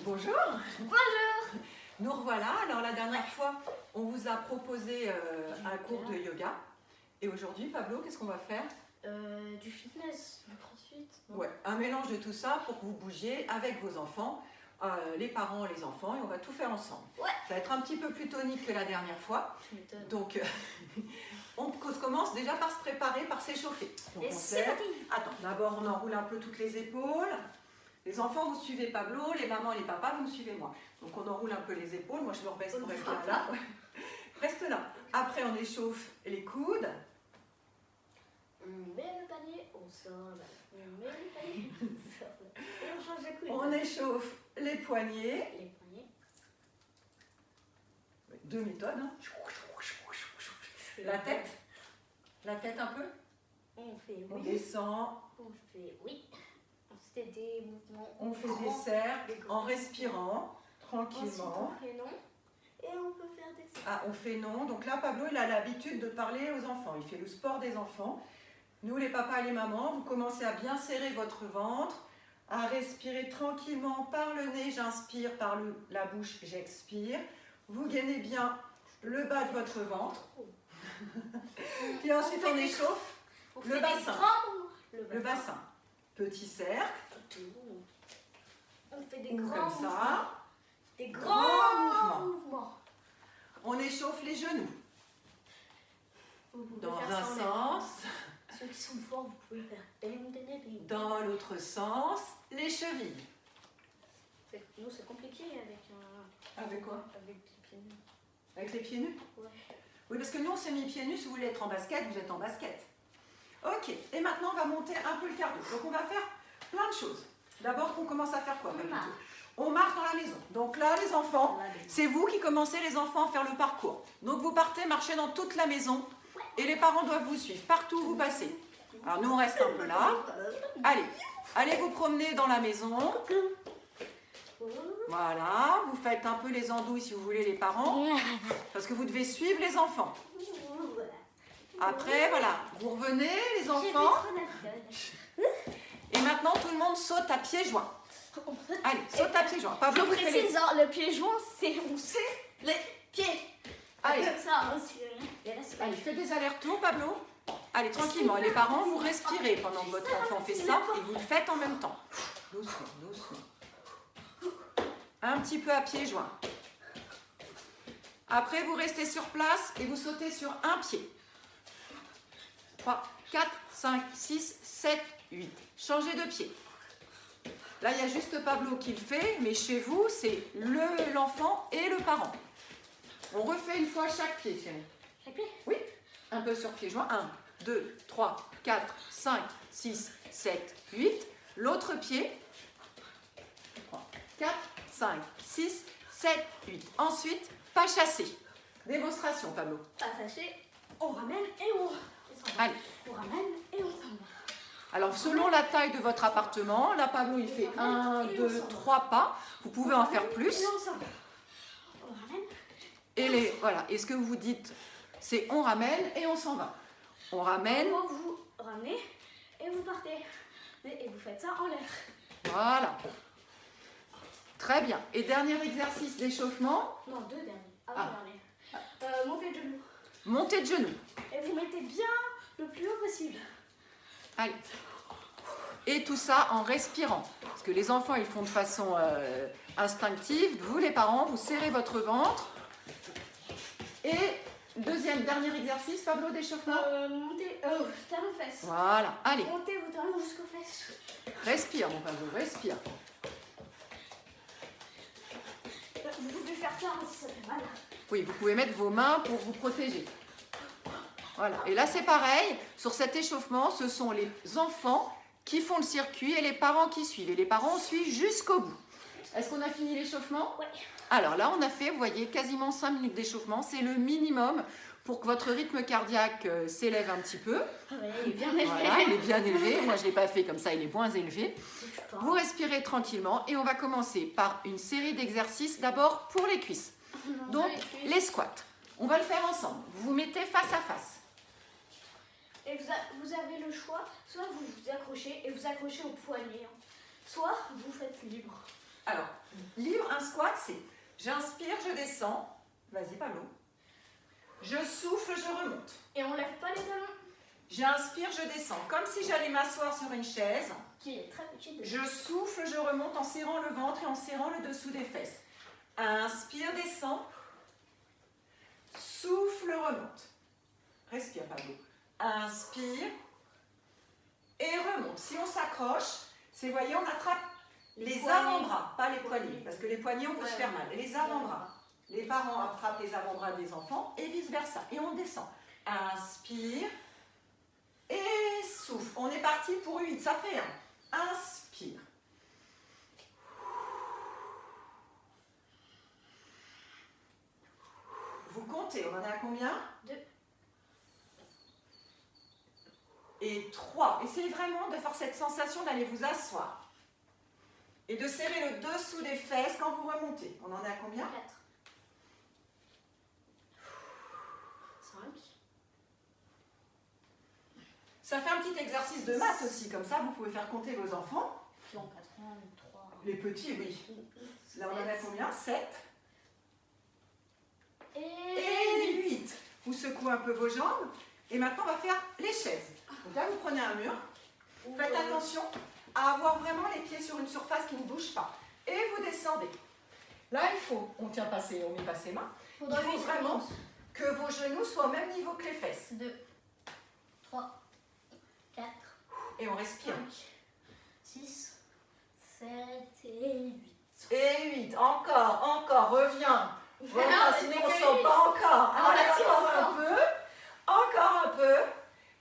Bonjour. Bonjour. Nous revoilà. Alors la dernière fois, on vous a proposé un cours de yoga. Et aujourd'hui, Pablo, qu'est-ce qu'on va faire? Du fitness, du crossfit. Ouais, un mélange de tout ça pour que vous bougiez avec vos enfants, les parents, les enfants, et on va tout faire ensemble. Ouais. Ça va être un petit peu plus tonique que la dernière fois. Tu m'étonnes. Donc, on commence déjà par se préparer, par s'échauffer. Donc, Et on c'est sait- parti. Attends, d'abord on enroule un peu toutes les épaules. Les enfants, vous suivez Pablo, les mamans, les papas, vous me suivez moi. Donc on enroule un peu les épaules. Moi, je me rebaisse pour être bien là. Reste là. Après, on échauffe les coudes. On met le panier, on sort là. On met le panier, on sort là. Et on change de coude. On échauffe les poignets. Les poignets. Deux méthodes. Hein. Je fais La tête. La tête un peu. On fait On oui. descend. On fait oui. C'était des mouvements. On fait des grands. cercles Des grands. en respirant Ensuite, tranquillement. on fait non. Et on peut faire des cercles. Ah, on fait non. Donc là, Pablo, il a l'habitude de parler aux enfants. Il fait le sport des enfants. Nous, les papas et les mamans, vous commencez à bien serrer votre ventre, à respirer tranquillement par le nez. J'inspire, par la bouche, j'expire. Vous gainez bien le bas de votre ventre. Puis ensuite, on échauffe On le fait des bassin. grands mouvements. le bassin. Petit cercle, On fait des ou grands comme mouvements. ça. Des Grands grands mouvements. mouvements. On échauffe les genoux. Vous pouvez Dans faire un ça en sens, Ceux qui sont forts, vous pouvez faire bing, bing, bing. dans l'autre sens, les chevilles. Nous, c'est compliqué avec un. Avec quoi? Avec les pieds nus. Avec les pieds nus? Ouais. Oui, parce que nous, on s'est mis pieds nus. Si vous voulez être en basket, vous êtes en basket. Ok, et maintenant, on va monter un peu le cardio. Donc, on va faire plein de choses. D'abord, on commence à faire quoi? On marche. On marche dans la maison. Donc là, les enfants, c'est vous qui commencez, les enfants, à faire le parcours. Donc, vous partez marcher dans toute la maison et les parents doivent vous suivre. Partout où vous passez. Alors, nous, on reste un peu là. Allez, allez vous promener dans la maison. Voilà, vous faites un peu les andouilles si vous voulez, les parents, parce que vous devez suivre les enfants. Après, voilà, vous revenez, les enfants, et maintenant tout le monde saute à pieds joints. Allez, saute à pieds joints. Pablo, Je vous faites les... précise, le pied joint, c'est on serre les pieds. Allez, Comme ça, aussi. Et là, c'est pas allez, faites des allers-retours, Pablo. Allez, tranquillement. Et les parents, vous respirez pendant que votre enfant fait ça, et vous le faites en même temps. Doucement, doucement. Un petit peu à pieds joints. Après, vous restez sur place et vous sautez sur un pied. 3, 4, 5, 6, 7, 8. Changez de pied. Là, il y a juste Pablo qui le fait, mais chez vous, c'est l'enfant et le parent. On refait une fois chaque pied, chérie. Chaque pied. Oui, un peu sur pied joint. 1, 2, 3, 4, 5, 6, 7, 8. L'autre pied. 3, 4, 5, 6, 7, 8. Ensuite, pas chassé. Démonstration, Pablo. Pas attaché, on ramène et on s'en va. Allez. On ramène et on s'en va. Alors, selon la taille de votre appartement, là, Pablo, il fait 1, 2, 3 pas. Vous pouvez en faire plus. Et on s'en va. On ramène. Et voilà. Et ce que vous dites, c'est on ramène et on s'en va. On ramène. Vous ramenez et vous partez. Et vous faites ça en l'air. Voilà. Très bien. Et dernier exercice d'échauffement, Non, deux derniers. Ah. Dernier. Montez de genoux. montée de genoux. Et vous mettez bien le plus haut possible. Allez. Et tout ça en respirant. Parce que les enfants, ils font de façon instinctive. Vous, les parents, vous serrez votre ventre. Et dernier exercice, Pablo, d'échauffement. Montez, talons-fesses. Voilà. Allez, Montez vos talons jusqu'aux fesses. respire, mon Pablo, respire. Vous pouvez faire ça si ça fait mal. Oui, vous pouvez mettre vos mains pour vous protéger. Voilà. Et là, c'est pareil. Sur cet échauffement, ce sont les enfants qui font le circuit et les parents qui suivent. Et les parents suivent jusqu'au bout. Est-ce qu'on a fini l'échauffement? Ouais. Alors là, on a fait, vous voyez, quasiment 5 minutes d'échauffement. C'est le minimum pour que votre rythme cardiaque s'élève un petit peu. Ouais, il est bien élevé. Voilà, il est bien élevé. Moi, je ne l'ai pas fait comme ça, il est moins élevé. Vous Vous respirez tranquillement et on va commencer par une série d'exercices d'abord pour les cuisses. Donc, les squats. On va le faire ensemble. Vous vous mettez face à face. Et vous avez le choix, soit vous vous accrochez et vous accrochez au poignet, soit vous faites libre. Alors, libre squat, c'est j'inspire, je descends. Vas-y, Pablo. Je souffle, je remonte. Et on lève pas les talons. J'inspire, je descends. Comme si j'allais m'asseoir sur une chaise. Qui est très petite. Je souffle, je remonte en serrant le ventre et en serrant le dessous des fesses. Inspire, descends. Souffle, remonte. Respire, Pablo. Inspire et remonte. Si on s'accroche, c'est, voyez, on attrape les avant-bras, pas les poignets, parce que les poignets, on peut se faire mal. Les avant-bras. Les parents attrapent les avant-bras des enfants et vice-versa. Et on descend. Inspire et souffle. On est parti pour 8. Ça fait 1. Inspire. Vous comptez, on en est à combien? 2. Et 3. Essayez vraiment de faire cette sensation d'aller vous asseoir. Et de serrer le dessous des fesses quand vous remontez. On en est à combien? 4. 5. Ça fait un petit exercice de maths aussi. Comme ça, vous pouvez faire compter vos enfants. Qui ont 4 ans, 3. Les petits, oui. Là, on en est à combien? 7. Et 8. Vous secouez un peu vos jambes. Et maintenant, on va faire les chaises. Donc là, vous prenez un mur. Faites attention à avoir vraiment les pieds sur une surface qui ne bouge pas. Et vous descendez. Là, on tient pas on met pas ses mains. Il faut vraiment que vos genoux soient au même niveau que les fesses. 2, 3, 4, Et on respire. 5, 6, 7 et 8. Et 8. Encore. Reviens. Voilà, sinon on ne que sent pas encore. Ah, Allez, là, encore un peu.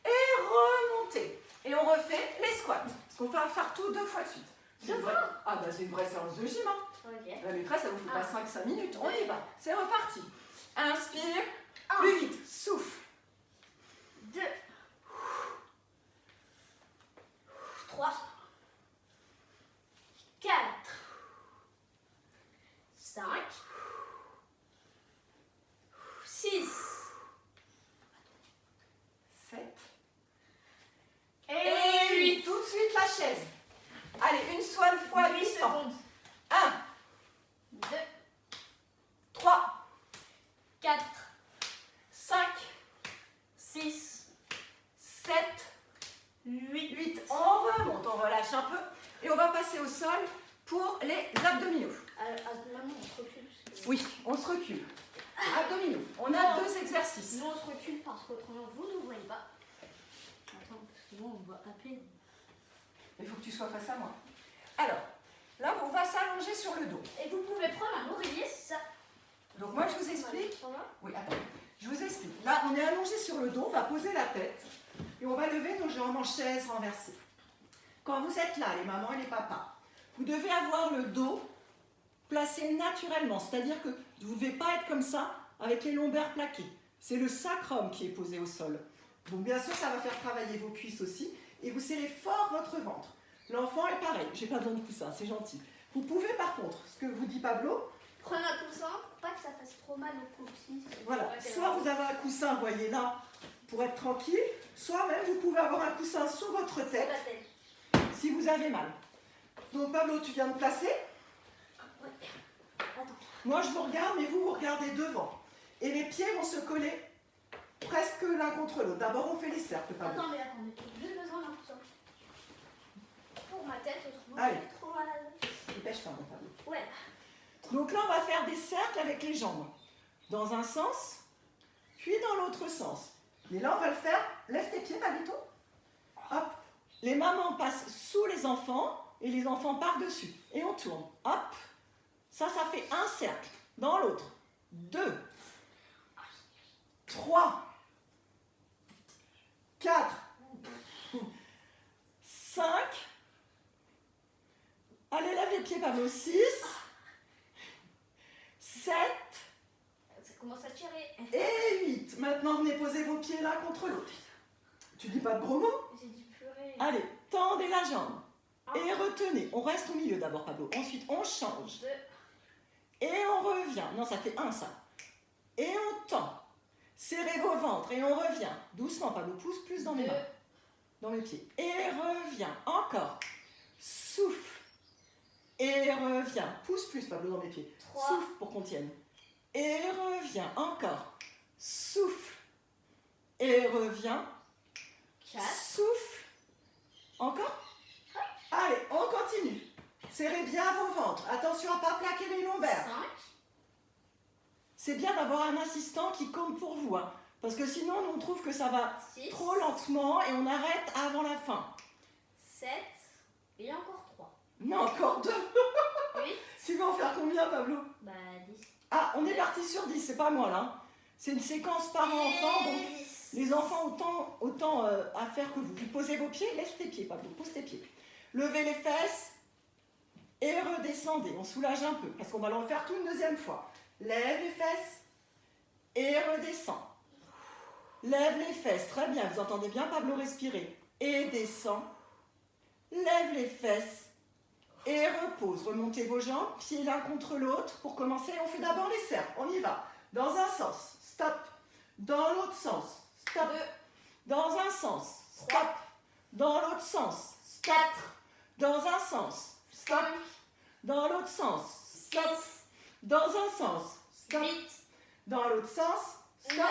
Et remontez. Et on refait les squats. Parce qu'on va faire tout 2 fois de suite. Ah bah c'est une vraie séance de gym. Hein. Ok. La maîtresse, ça vous fait pas 5 minutes. On y va. C'est reparti. Inspire. Plus vite. Souffle. 2, 3, 4, 5, 6 7. et 8. Tout de suite la chaise. Allez, une seule fois 8 secondes. 1, 2, 3, 4, 5, 6, 7, 8. 8. On remonte, on relâche un peu. Et on va passer au sol pour les abdominaux. Maman, on se recule. Oui, on se recule. Abdominaux. On a 2 exercices. Nous, on se recule parce qu'autrement, vous ne voyez pas. Attends, parce que nous, on voit à peine. Il faut que tu sois face à moi. Alors, là, on va s'allonger sur le dos. Et vous pouvez prendre un oreiller, c'est ça. Donc moi, je vous explique. Ça va? Oui, attends. Je vous explique. Là, on est allongé sur le dos, on va poser la tête et on va lever nos jambes en chaise renversée. Quand vous êtes là, les mamans et les papas, vous devez avoir le dos placé naturellement. C'est-à-dire que vous ne devez pas être comme ça avec les lombaires plaqués. C'est le sacrum qui est posé au sol. Donc bien sûr, ça va faire travailler vos cuisses aussi et vous serrez fort votre ventre. L'enfant est pareil. J'ai pas besoin de coussin, c'est gentil. Vous pouvez par contre, ce que vous dit Pablo, Prenez un coussin pour pas que ça fasse trop mal au cou aussi. voilà, soit vous avez un coussin, voyez là, pour être tranquille, soit même vous pouvez avoir un coussin sur votre tête La tête. si vous avez mal. Donc Pablo, tu viens de placer. Ouais. Attends. Moi je vous regarde, mais vous regardez devant. Et les pieds vont se coller presque l'un contre l'autre. D'abord on fait les cercles, Pablo. Attends, mais j'ai juste besoin d'un coussin. Pour ma tête, autrement, Allez. j'ai trop mal à la tête. Dépêche-toi, mon Pablo. Ouais. Donc là on va faire des cercles avec les jambes. Dans un sens, puis dans l'autre sens. Mais là on va le faire, lève tes pieds, Pablito. Hop. Les mamans passent sous les enfants et les enfants par-dessus. Et on tourne. Hop. Ça fait un cercle. Dans l'autre. 2. 3. 4. 5. Allez, lève les pieds, Pablo. 6. 7. Ça commence à tirer. Et 8. Maintenant, venez poser vos pieds l'un contre l'autre. Tu dis pas de gros mots? J'ai dit purée. Allez, tendez la jambe. Et retenez. On reste au milieu d'abord, Pablo. Ensuite, on change. 2. Et on revient. Non, ça fait 1, ça. Et on tend. Serrez vos ventres et on revient. Doucement, Pablo. Pousse plus dans mes mains. Dans mes pieds. Et reviens. Encore. Souffle. Et reviens. Pousse plus, Pablo, dans mes pieds. 3, Souffle pour qu'on tienne. Et reviens. Encore. Souffle. Et reviens. 4, Souffle. Encore. Allez, on continue. Serrez bien vos ventres. Attention à ne pas plaquer les lombaires. 5, C'est bien d'avoir un assistant qui compte pour vous. Hein, parce que sinon, nous, on trouve que ça va 6, trop lentement et on arrête avant la fin. 7, et encore 3. Non, encore 2. 8, Tu vas en faire combien, Pablo? bah 10. Ah, on est parti sur 10, c'est pas moi là. Hein. C'est une séquence parent-enfant, donc Et 10. les enfants autant à faire que vous. Vous posez vos pieds, laisse tes pieds, Pablo, pose tes pieds. Levez les fesses et redescendez. On soulage un peu parce qu'on va le refaire tout une deuxième fois. Lève les fesses et redescends. Lève les fesses, très bien, vous entendez bien Pablo respirer. Et descend. Lève les fesses et repose. Remontez vos jambes, pieds l'un contre l'autre. Pour commencer, on fait d'abord les cercles. On y va. Dans un sens, stop. Dans l'autre sens, stop. 2, Dans un sens, stop. Dans l'autre sens, stop. 4, Dans un sens, stop. 5, Dans l'autre sens, 6, stop. Dans un sens, stop. 8, Dans l'autre sens, stop. 9.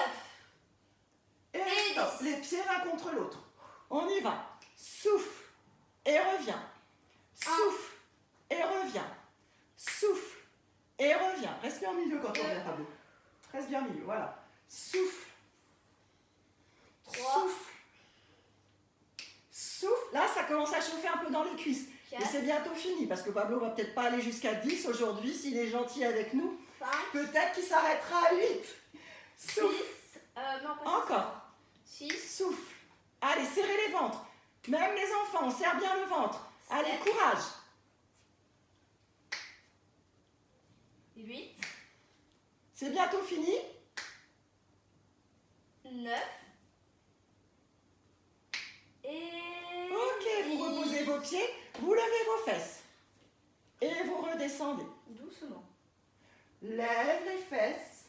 Et stop. Les pieds l'un contre l'autre. On y va. Souffle et reviens. Souffle et reviens. Souffle et reviens. Reste bien au milieu quand on revient, Pablo. Reste bien au milieu, voilà. Souffle. 3, Souffle. Souffle. Là, ça commence à chauffer un peu dans les cuisses. Et 4, c'est bientôt fini parce que Pablo va peut-être pas aller jusqu'à 10 aujourd'hui. S'il est gentil avec nous, 5, peut-être qu'il s'arrêtera à 8. 6, Souffle. non pas Encore. 6, Souffle. Allez, serrez les ventres. Même les enfants, on serre bien le ventre. Allez, courage. 8, C'est bientôt fini. 9, et... Ok, vous reposez vos pieds, vous levez vos fesses. Et vous redescendez. Doucement. Lève les fesses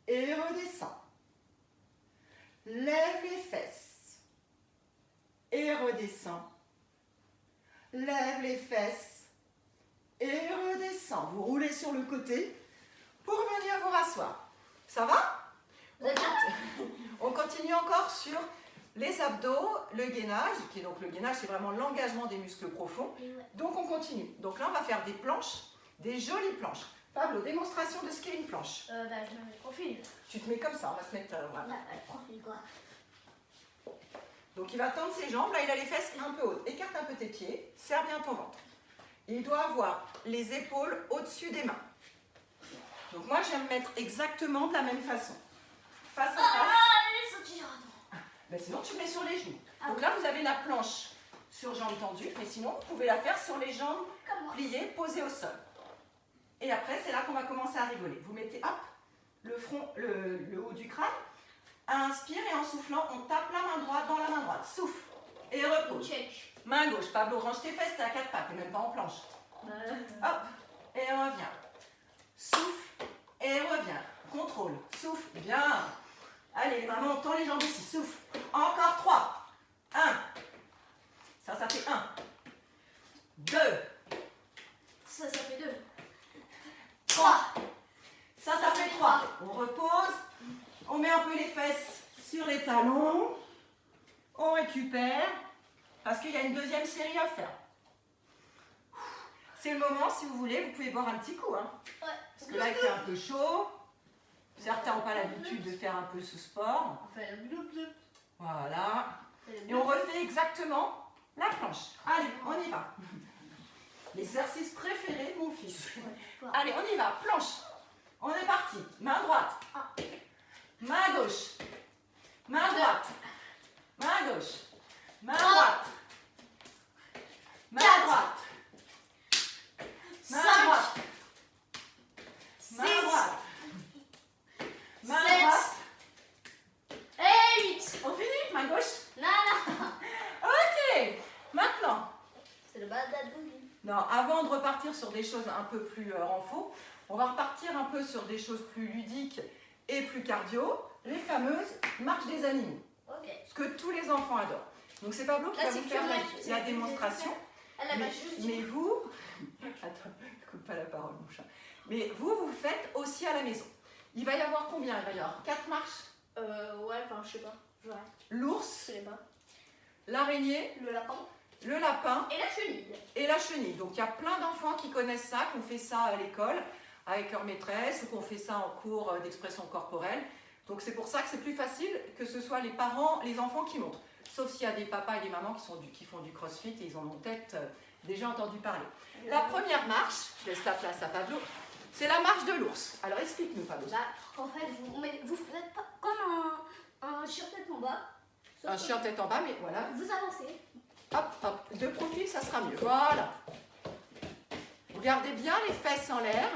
et redescends. Lève les fesses et redescends. Lève les fesses et redescends. Vous roulez sur le côté pour venir vous rasseoir. Ça va? Vous avez bien. On continue encore sur les abdos, le gainage. Donc le gainage, c'est vraiment l'engagement des muscles profonds. Donc on continue. Donc là, on va faire des planches, des jolies planches. Pablo, démonstration de ce qu'est une planche. Bah, je me mets le profil. Tu te mets comme ça, on va se mettre... voilà. Là, le profil, quoi. Donc il va tendre ses jambes, là il a les fesses un peu hautes. Écarte un peu tes pieds, serre bien ton ventre. Il doit avoir les épaules au-dessus des mains. Donc moi, je vais me mettre exactement de la même façon. Face à face. Les sautillards. Ben sinon, tu mets sur les genoux. Ah Donc oui. là, vous avez la planche sur jambes tendues, mais sinon, vous pouvez la faire sur les jambes Comme moi. pliées, posées au sol. Et après, c'est là qu'on va commencer à rigoler. Vous mettez, hop, le front, le haut du crâne. Inspire et en soufflant, on tape la main droite dans la main droite. Souffle et repose. Check. Main gauche, Pablo, range tes fesses, t'es à quatre pattes, t'es même pas en planche. Hop, et reviens. Souffle et reviens. Contrôle, souffle, bien. Allez, les mamans, on tend les jambes ici, souffle. Encore 3. 1. Ça fait 1. 2. Ça fait 2. 3. Ça fait 3. On repose. On met un peu les fesses sur les talons. On récupère. Parce qu'il y a une deuxième série à faire. C'est le moment, si vous voulez, vous pouvez boire un petit coup. Hein. Ouais. Parce que là, il fait un peu chaud. Certains n'ont pas l'habitude de faire un peu ce sport. On fait le bloup bloup. Voilà. Et on refait exactement la planche. Allez, on y va. L'exercice préféré de mon fils. Allez, on y va. Planche. On est parti. Main droite. Main gauche. Main droite. Main gauche. Main droite. Main droite. Main droite. Main droite. Main droite. Et 8. On finit. Main gauche. Non. Ok. Maintenant. C'est le badad boogie. Non, avant de repartir sur des choses un peu plus renfo, on va repartir un peu sur des choses plus ludiques et plus cardio, les fameuses marches des animaux. Ok. Ce que tous les enfants adorent. Donc c'est Pablo qui Là, va c'est vous faire que la démonstration. Elle a pas juste. Mais vous, Attends, coupe pas la parole, mon chat. Mais vous faites aussi à la maison. Il va y avoir combien? Il va y avoir 4 marches. Ouais, enfin, je sais pas. Ouais. L'ours, Je sais pas. l'araignée, Le lapin. le lapin Et la chenille. et la chenille. Donc il y a plein d'enfants qui connaissent ça, qui ont fait ça à l'école avec leur maîtresse ou qui ont fait ça en cours d'expression corporelle. Donc c'est pour ça que c'est plus facile que ce soit les parents, les enfants qui montrent. Sauf s'il y a des papas et des mamans qui font du crossfit et ils en ont peut-être déjà entendu parler. La première marche, je laisse la place à Pablo, c'est la marche de l'ours. Alors explique-nous Pablo. Bah, en fait, vous faites pas comme un chien tête en bas. Un chien tête en bas, mais voilà. Vous avancez. Hop, hop, de profil, ça sera mieux. Voilà. Vous gardez bien les fesses en l'air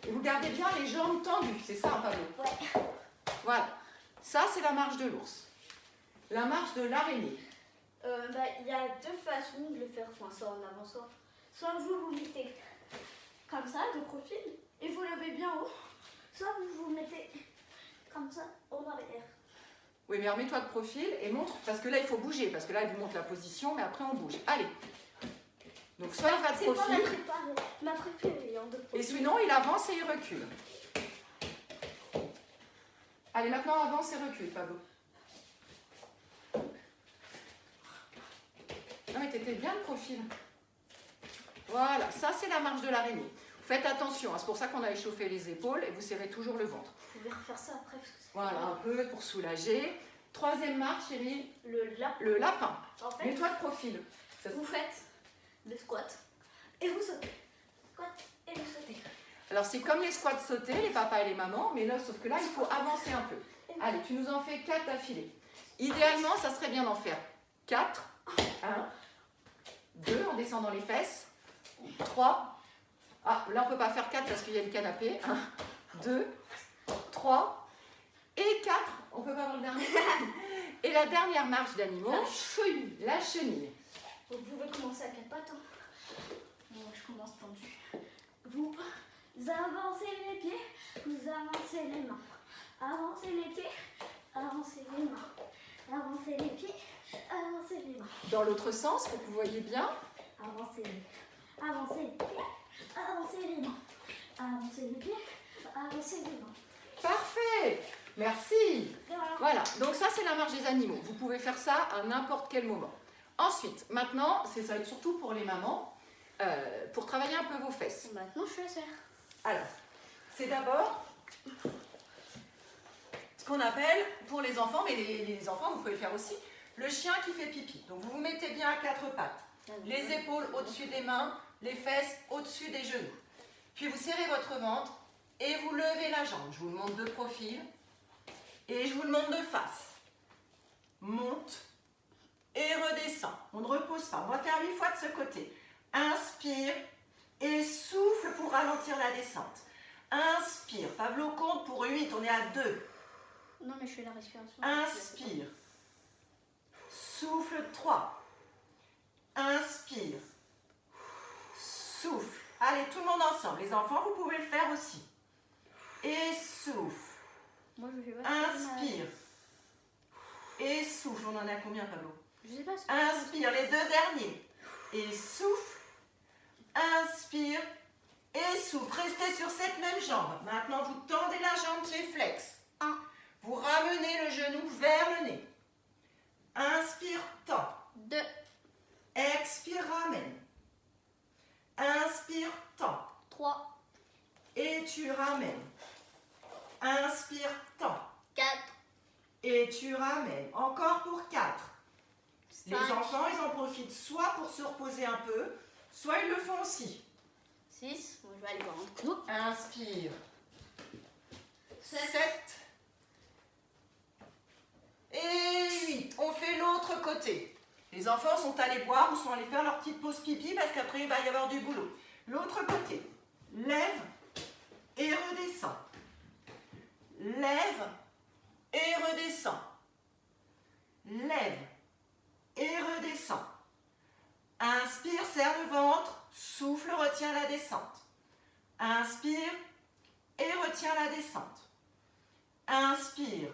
et vous gardez bien les jambes tendues. C'est ça, hein, Pablo? Ouais. Voilà. Ça, c'est la marche de l'ours. La marche de l'araignée. Bah, il y a deux façons de le faire, enfin, soit en avant, soit vous mettez comme ça, de profil, et vous levez bien haut, soit vous mettez comme ça, en arrière. Oui, mais remets-toi de profil et montre, parce que là, il faut bouger, parce que là, il vous montre la position, mais après, on bouge. Allez. Donc, soit il va de C'est pas profil, ma préférée, en de profil. et sinon, il avance et il recule. Allez, maintenant, avance et recule, Pablo. Non, mais t'étais bien de profil. Voilà, ça, c'est la marche de l'araignée. Faites attention, hein, c'est pour ça qu'on a échauffé les épaules et vous serrez toujours le ventre. Vous pouvez refaire ça après, parce que c'est Voilà, un peu pour soulager. Troisième marche, chérie, le lapin. le lapin. En fait, Mets-toi de profil. Ça, vous faites des squats, et vous sautez. Squat, et vous sautez. alors, c'est comme les squats sautés, les papas et les mamans, mais là, sauf que là, il faut avancer un peu. Allez, tu nous en fais 4 d'affilée. Idéalement, ça serait bien d'en faire 4. 1, 2, en descendant les fesses. 3. Ah, là, on ne peut pas faire 4 parce qu'il y a le canapé. 1, 2, 3 et 4. On ne peut pas avoir le dernier. Et la dernière marche d'animaux, La chenille. la chenille. Vous pouvez commencer à 4 pattes. Hein. Bon, je commence tendu. Vous avancez les pieds, vous avancez les mains. Avancez les pieds, avancez les mains. Avancez les pieds, avancez les mains. Dans l'autre sens, pour que vous voyez bien. Avancez les pieds, avancez les mains. Avancez les pieds, avancez les mains. Parfait. Merci. Voilà. Voilà, donc ça, c'est la marche des animaux. Vous pouvez faire ça à n'importe quel moment. Ensuite, maintenant, ça va être surtout pour les mamans, pour travailler un peu vos fesses. Maintenant, je laisse faire. Alors, c'est d'abord ce qu'on appelle, pour les enfants, mais les enfants, vous pouvez le faire aussi, le chien qui fait pipi. Donc, vous vous mettez bien à 4 pattes. Les épaules au-dessus des mains, les fesses au-dessus des genoux. Puis, vous serrez votre ventre et vous levez la jambe. Je vous le montre de profil et je vous le montre de face. Monte et redescend. On ne repose pas. On va faire 8 fois de ce côté. Inspire et souffle pour ralentir la descente. Inspire. Pablo compte pour 8. On est à 2. Non, mais je fais la respiration. Inspire. Souffle 3. Inspire. Souffle. Allez, tout le monde ensemble. Les enfants, vous pouvez le faire aussi. Et souffle. Moi, je fais pas. Inspire. Et souffle. On en a combien, Pablo? Je sais pas ce que Inspire, les 2 derniers. Et souffle. Inspire. Et souffle. Restez sur cette même jambe. Maintenant, vous tendez la jambe qui est flex. 1. Vous ramenez le genou vers le nez. Inspire, tend. 2. Expire, ramène. Inspire, tend. 3. Et tu ramènes. Inspire, tend. 4. Et tu ramènes. Encore pour 4. Les 5. enfants, ils en profitent soit pour se reposer un peu, soit ils le font aussi. 6. Moi, je vais aller voir un coup. Inspire. 7. 7. Et 8. On fait l'autre côté. Les enfants sont allés boire ou sont allés faire leur petite pause pipi parce qu'après il va y avoir du boulot. L'autre côté. Lève et redescend. Lève et redescend. Lève et redescend. Inspire, serre le ventre. Souffle, retiens la descente. Inspire et retiens la descente. Inspire.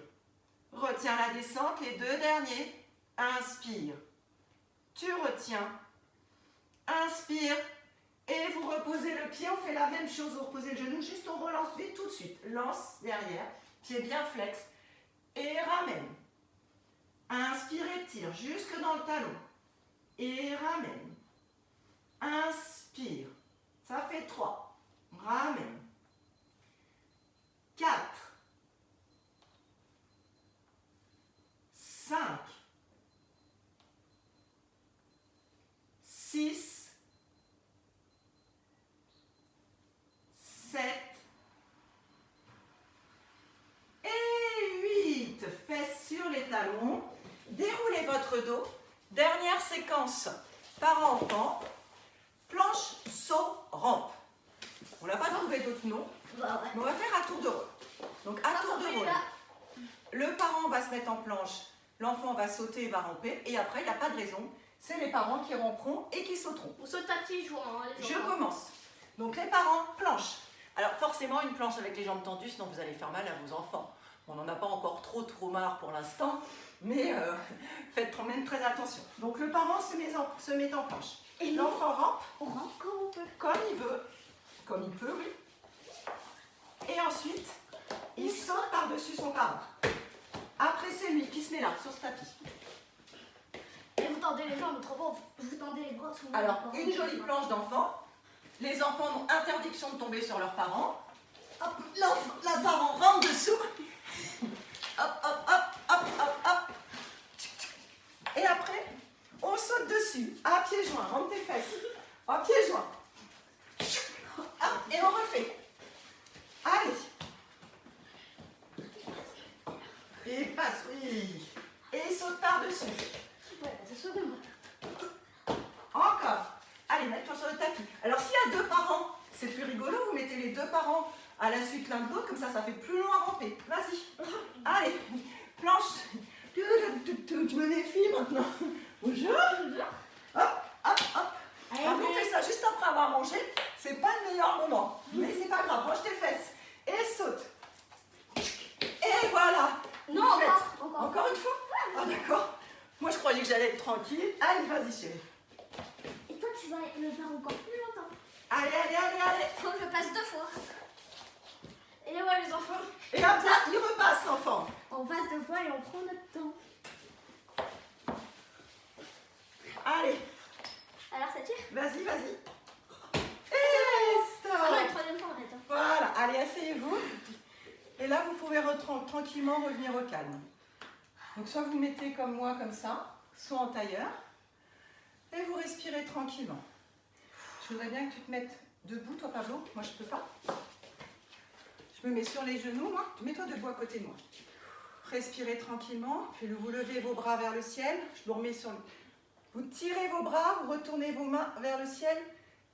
Retiens la descente, les 2 derniers. Inspire. Tu retiens. Inspire. Et vous reposez le pied, on fait la même chose, vous reposez le genou, juste on relance vite tout de suite. Lance derrière, pied bien flex. Et ramène. Inspire, tire jusque dans le talon. Et ramène. Inspire. Ça fait 3. Ramène. 4. 5. 6. 7. Et 8. Fesses sur les talons. Déroulez votre dos. Dernière séquence par enfant. Planche, saut, rampe. On n'a pas trouvé d'autres noms. Bah ouais. Mais on va faire à tour de rôle. Donc à tour de rôle. Le parent va se mettre en planche. L'enfant va sauter et va ramper. Et après, il n'y a pas de raison. C'est les parents qui ramperont et qui sauteront. On saute à petits jouants. Hein, les Je enfants. commence. Donc les parents, planche. Alors forcément une planche avec les jambes tendues, sinon vous allez faire mal à vos enfants. On n'en a pas encore trop marre pour l'instant, mais faites quand même très attention. Donc le parent se met en planche. Et L'enfant rampe on rentre comme on peut. comme il veut, comme il peut, oui. Et ensuite, il saute par-dessus son parent. Après c'est lui qui se met là, sur ce tapis. Et vous tendez les jambes, autrement vous tendez les bras. Alors une jolie planche d'enfant. Les enfants ont interdiction de tomber sur leurs parents. Hop, la parent rentre dessous. Hop, hop, hop, hop, hop, hop. Et après, on saute dessus, à pieds joints, rentre tes fesses. À pieds joints. Hop, et on refait. Allez. Et passe, oui. Et saute par-dessus. Ouais, c'est sûr que moi. Encore. Allez, mets-toi sur le tapis. Alors, s'il y a 2 parents, c'est plus rigolo. Vous mettez les 2 parents à la suite l'un de l'autre, comme ça fait plus long à ramper. Vas-y. Allez, planche. Tu me défies maintenant. Bonjour. Hop, hop, hop. Allez, Alors, on fait ça juste après avoir mangé. C'est pas le meilleur moment. Mais c'est pas grave. Range tes fesses. Et saute. Et voilà. Non, Vous faites. encore. Encore une fois. Ah, d'accord. Moi, je croyais que j'allais être tranquille. Allez, vas-y, chérie. Et toi, tu vas le faire encore plus longtemps. Allez, allez, allez, allez. Faut que je passe 2 fois. Et ouais, les enfants. Et hop, là, il repasse l'enfant. On passe 2 fois et on prend notre temps. Allez, Alors, ça tire. vas-y, vas-y. Et stop. Ah non, la 3e fois, arrête. Hein. Voilà, allez, asseyez-vous. Et là, vous pouvez tranquillement revenir au calme. Donc, soit vous mettez comme moi, comme ça, soit en tailleur. Et vous respirez tranquillement. Je voudrais bien que tu te mettes debout, toi, Pablo. Moi, je peux pas. Je me mets sur les genoux, moi. Mets-toi debout à côté de moi. Respirez tranquillement. Puis vous levez vos bras vers le ciel. Je vous remets sur le... Vous tirez vos bras, vous retournez vos mains vers le ciel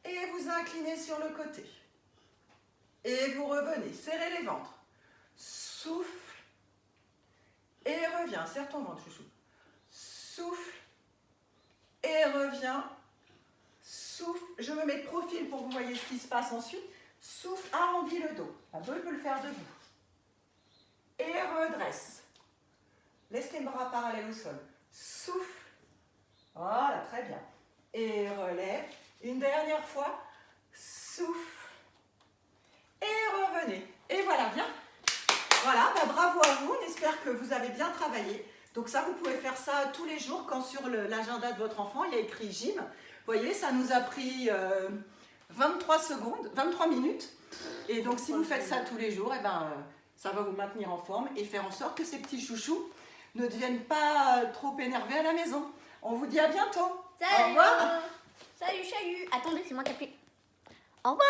et vous inclinez sur le côté. Et vous revenez. Serrez les ventres. Souffle. Et reviens. Serre ton ventre, chouchou. Souffle. Et reviens. Souffle. Je me mets de profil pour que vous voyez ce qui se passe ensuite. Souffle, arrondis le dos. Pablo peut le faire debout. Et redresse. Laisse les bras parallèles au sol. Souffle. Voilà, très bien. Et relève. Une dernière fois. Souffle. Et revenez. Et voilà, bien. Voilà, bah, bravo à vous. On espère que vous avez bien travaillé. Donc ça, vous pouvez faire ça tous les jours quand sur l'agenda de votre enfant, il y a écrit gym. Vous voyez, ça nous a pris 23 minutes. Et donc, si vous faites ça tous les jours, eh ben, ça va vous maintenir en forme et faire en sorte que ces petits chouchous ne deviennent pas trop énervés à la maison. On vous dit à bientôt. Salut. Au revoir. Salut, salut. Attendez, c'est moi qui appuie. Au revoir.